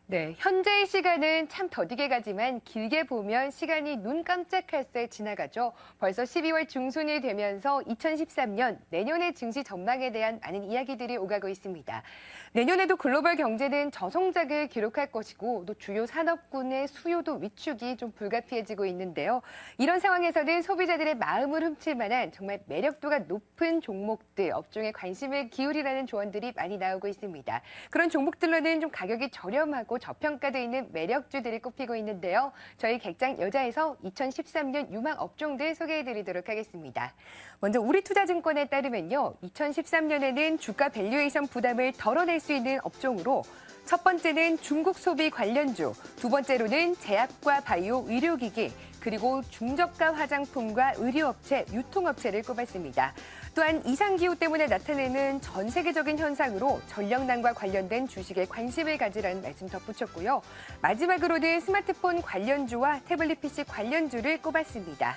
네, 현재의 시간은 참 더디게 가지만 길게 보면 시간이 눈 깜짝할 새 지나가죠. 벌써 12월 중순이 되면서 2013년 내년의 증시 전망에 대한 많은 이야기들이 오가고 있습니다. 내년에도 글로벌 경제는 저성장을 기록할 것이고 또 주요 산업군의 수요도 위축이 좀 불가피해지고 있는데요. 이런 상황에서는 소비자들의 마음을 훔칠 만한 정말 매력도가 높은 종목들, 업종에 관심을 기울이라는 조언들이 많이 나오고 있습니다. 그런 종목들로는 좀 가격이 저렴하고 저평가되어 있는 매력주들이 꼽히고 있는데요. 저희 객장 여자에서 2013년 유망 업종들 소개해드리도록 하겠습니다. 먼저 우리투자증권에 따르면요. 2013년에는 주가 밸류에이션 부담을 덜어낼 수 있는 업종으로 첫 번째는 중국 소비 관련주, 두 번째로는 제약과 바이오 의료기기, 그리고 중저가 화장품과 의료업체, 유통업체를 꼽았습니다. 또한 이상기후 때문에 나타내는 전 세계적인 현상으로 전력난과 관련된 주식에 관심을 가지라는 말씀 덧붙였고요. 마지막으로는 스마트폰 관련주와 태블릿 PC 관련주를 꼽았습니다.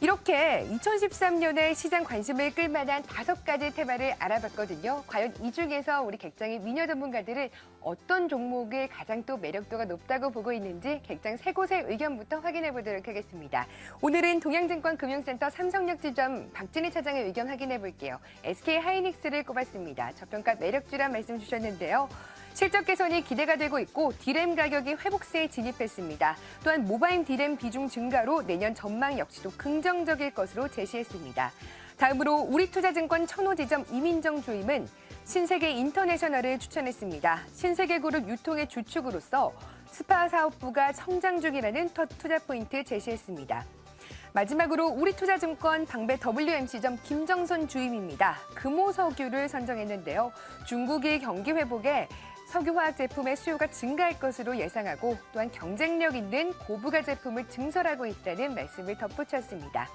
이렇게 2013년에 시장 관심을 끌만한 5가지 테마를 알아봤거든요. 과연 이 중에서 우리 객장의 미녀 전문가들은 어떤 종목을 가장 또 매력도가 높다고 보고 있는지 객장 3곳의 의견부터 확인해 보도록 하겠습니다. 오늘은 동양증권 금융센터 삼성역 지점 박진희 차장의 의견 확인해 볼게요. SK하이닉스를 꼽았습니다. 저평가 매력주란 말씀 주셨는데요. 실적 개선이 기대가 되고 있고 디램 가격이 회복세에 진입했습니다. 또한 모바일 디램 비중 증가로 내년 전망 역시도 긍정적일 것으로 제시했습니다. 다음으로 우리투자증권 천호지점 이민정 주임은 신세계 인터내셔널을 추천했습니다. 신세계그룹 유통의 주축으로서 스파 사업부가 성장 중이라는 투자 포인트 제시했습니다. 마지막으로 우리투자증권 방배 WMC점 김정선 주임입니다. 금호석유를 선정했는데요. 중국의 경기 회복에 석유화학 제품의 수요가 증가할 것으로 예상하고 또한 경쟁력 있는 고부가 제품을 증설하고 있다는 말씀을 덧붙였습니다.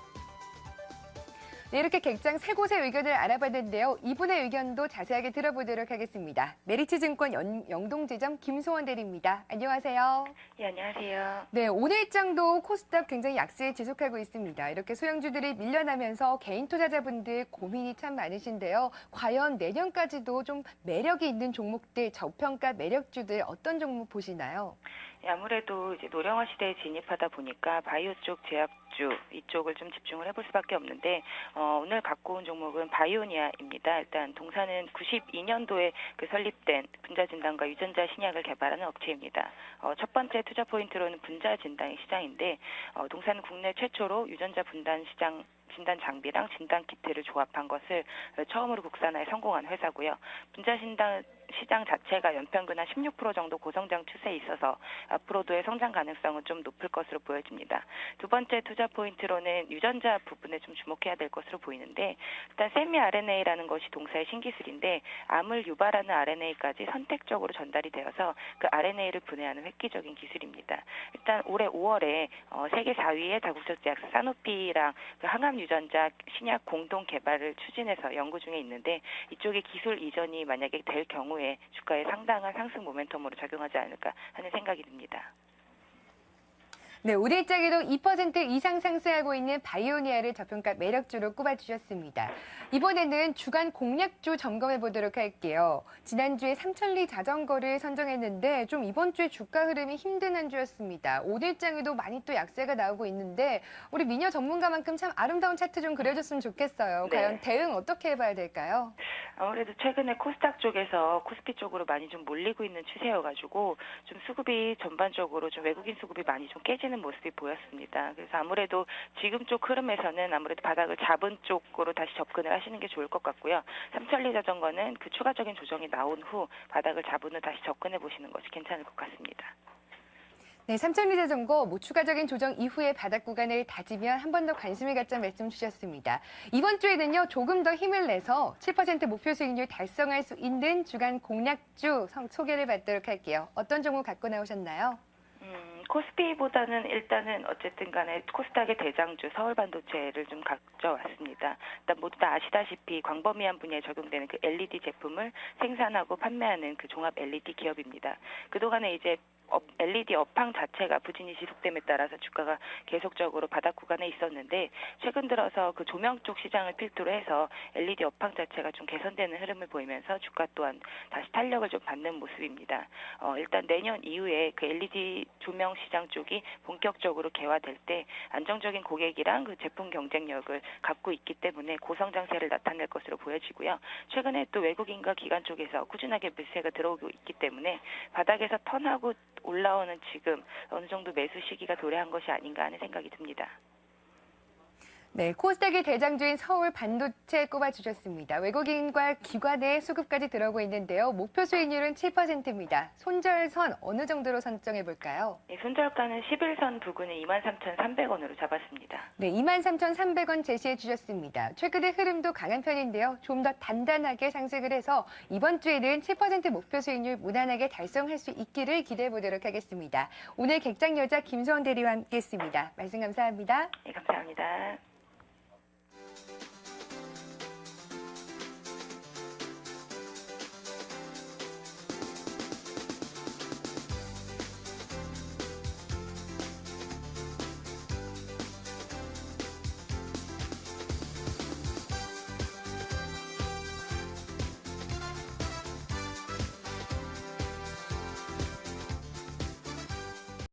네, 이렇게 객장 3곳의 의견을 알아봤는데요. 이분의 의견도 자세하게 들어보도록 하겠습니다. 메리츠증권 영동지점 김소원 대리입니다. 안녕하세요. 네, 안녕하세요. 네, 오늘 일장도 코스닥 굉장히 약세 지속하고 있습니다. 이렇게 소형주들이 밀려나면서 개인 투자자분들 고민이 참 많으신데요. 과연 내년까지도 좀 매력이 있는 종목들, 저평가 매력주들 어떤 종목 보시나요? 아무래도 이제 노령화 시대에 진입하다 보니까 바이오 쪽 제약주 이쪽을 좀 집중을 해볼 수밖에 없는데 오늘 갖고 온 종목은 바이오니아입니다. 일단 동사는 92년도에 설립된 분자 진단과 유전자 신약을 개발하는 업체입니다. 첫 번째 투자 포인트로는 분자 진단의 시장인데 동사는 국내 최초로 유전자 분단 시장 진단 장비랑 진단 키트를 조합한 것을 처음으로 국산화에 성공한 회사고요. 분자 진단 시장 자체가 연평균 한 16% 정도 고성장 추세에 있어서 앞으로도의 성장 가능성은 좀 높을 것으로 보여집니다. 두 번째 투자 포인트로는 유전자 부분에 좀 주목해야 될 것으로 보이는데 일단 세미 RNA라는 것이 동사의 신기술인데 암을 유발하는 RNA까지 선택적으로 전달이 되어서 그 RNA를 분해하는 획기적인 기술입니다. 일단 올해 5월에 세계 4위의 다국적 제약사 사노피랑 그 항암 유전자 신약 공동 개발을 추진해서 연구 중에 있는데 이쪽의 기술 이전이 만약에 될 경우에 주가에 상당한 상승 모멘텀으로 작용하지 않을까 하는 생각이 듭니다. 네, 우리 일장에도 2% 이상 상승하고 있는 바이오니아를 저평가 매력주로 꼽아주셨습니다. 이번에는 주간 공략주 점검해 보도록 할게요. 지난주에 삼천리 자전거를 선정했는데 좀 이번 주에 주가 흐름이 힘든 한 주였습니다. 오늘 일장에도 많이 또 약세가 나오고 있는데 우리 미녀 전문가만큼 참 아름다운 차트 좀 그려줬으면 좋겠어요. 네. 과연 대응 어떻게 해봐야 될까요? 아무래도 최근에 코스닥 쪽에서 코스피 쪽으로 많이 좀 몰리고 있는 추세여가지고 좀 수급이 전반적으로 좀 외국인 수급이 많이 좀 깨지는 모습이 보였습니다. 그래서 아무래도 지금 쪽 흐름에서는 아무래도 바닥을 잡은 쪽으로 다시 접근을 하시는 게 좋을 것 같고요. 삼천리 자전거는 그 추가적인 조정이 나온 후 바닥을 잡은 후 다시 접근해 보시는 것이 괜찮을 것 같습니다. 네, 삼천리 자전거 추가적인 조정 이후에 바닥 구간을 다지면 한 번 더 관심을 갖자 말씀 주셨습니다. 이번 주에는요, 조금 더 힘을 내서 7% 목표 수익률 달성할 수 있는 주간 공략주 소개를 받도록 할게요. 어떤 종목 갖고 나오셨나요? 코스피보다는 일단은 어쨌든 간에 코스닥의 대장주 서울반도체를 좀 가져왔습니다. 일단 모두 다 아시다시피 광범위한 분야에 적용되는 그 LED 제품을 생산하고 판매하는 그 종합 LED 기업입니다. 그동안에 이제 LED 업황 자체가 부진이 지속됨에 따라서 주가가 계속적으로 바닥 구간에 있었는데 최근 들어서 그 조명 쪽 시장을 필두로 해서 LED 업황 자체가 좀 개선되는 흐름을 보이면서 주가 또한 다시 탄력을 좀 받는 모습입니다. 일단 내년 이후에 그 LED 조명 시장 쪽이 본격적으로 개화될 때 안정적인 고객이랑 그 제품 경쟁력을 갖고 있기 때문에 고성장세를 나타낼 것으로 보여지고요. 최근에 또 외국인과 기관 쪽에서 꾸준하게 매수세가 들어오고 있기 때문에 바닥에서 턴하고 올라오는 지금 어느 정도 매수 시기가 도래한 것이 아닌가 하는 생각이 듭니다. 네, 코스닥의 대장주인 서울 반도체 꼽아주셨습니다. 외국인과 기관의 수급까지 들어오고 있는데요. 목표 수익률은 7%입니다. 손절선 어느 정도로 선정해 볼까요? 네, 손절가는 11선 부근에 23,300원으로 잡았습니다. 네, 23,300원 제시해 주셨습니다. 최근의 흐름도 강한 편인데요. 좀 더 단단하게 상승을 해서 이번 주에는 7% 목표 수익률 무난하게 달성할 수 있기를 기대해 보도록 하겠습니다. 오늘 객장 여자 김소원 대리와 함께했습니다. 말씀 감사합니다. 네, 감사합니다.